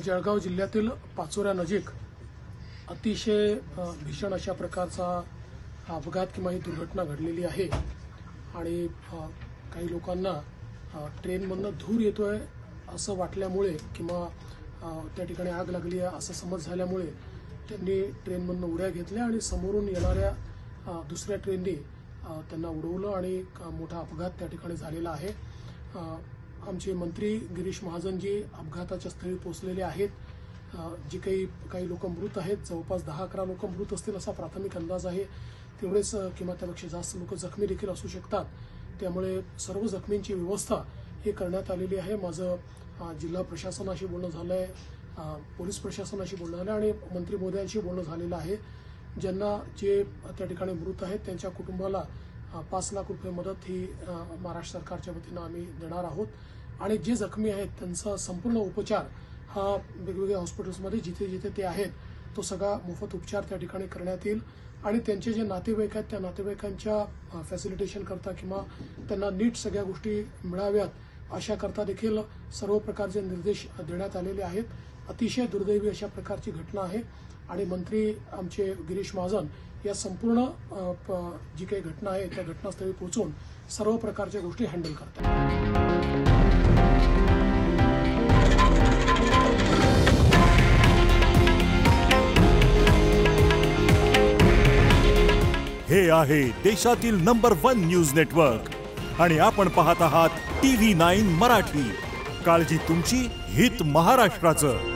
जळगाव जिल्ह्यातील पाचोऱ्या नजीक अतिशय भीषण अशा प्रकारचा अपघात किंवा ही दुर्घटना घडलेली आहे आणि काही लोकांना ट्रेनमधून धूर येतोय असं वाटल्यामुळे किंवा त्या ठिकाणी आग लागली आहे असं समज झाल्यामुळे त्यांनी ट्रेनमधून उड्या घेतल्या आणि समोरून येणाऱ्या दुसऱ्या ट्रेनने त्यांना उडवलं आणि मोठा अपघात त्या ठिकाणी झालेला आहे। आमचे मंत्री गिरीश महाजनजी अपघाताच्या स्थळी पोहोचलेले आहेत। जी काही लोक मृत आहेत, जवळपास 10-11 लोक मृत असतील असा प्राथमिक अंदाज आहे। तेवढेच किंवा त्यापेक्षा जास्त लोक जखमी देखील असू शकतात, त्यामुळे सर्व जखमींची व्यवस्था ही करण्यात आलेली आहे। माझं जिल्हा प्रशासनाशी बोलणं झालंय, पोलीस प्रशासनाशी बोलणं झालं आणि मंत्री महोदयांशी बोलणं झालेलं आहे। ज्यांना जे त्या ठिकाणी मृत आहेत त्यांच्या कुटुंबाला 5 लाख रुपये मदत ही महाराष्ट्र सरकारच्या वतीनं आम्ही देणार आहोत आणि जे जखमी आहेत त्यांचा संपूर्ण उपचार हा वेगवेगळ्या हॉस्पिटल्समध्ये जिथे जिथे ते आहेत तो सगळा मोफत उपचार त्या ठिकाणी करण्यात येईल आणि त्यांचे जे नातेवाईक आहेत त्या नातेवाईकांच्या फॅसिलिटेशन करता किंवा त्यांना नीट सगळ्या गोष्टी मिळाव्यात अशा करता देखील सर्व प्रकारचे निर्देश देण्यात आलेले आहेत। अतिशय दुर्दैवी अशा प्रकारची घटना आहे आणि मंत्री आमचे गिरीश महाजन या संपूर्ण जी काही घटना आहे त्या घटनास्थळी पोहोचून सर्व प्रकारच्या गोष्टी हँडल करतात। हे आहे देशातील नंबर 1 न्यूज नेटवर्क आणि आपण पाहत आहात TV9 मराठी। काळजी तुमची, हित महाराष्ट्राचं।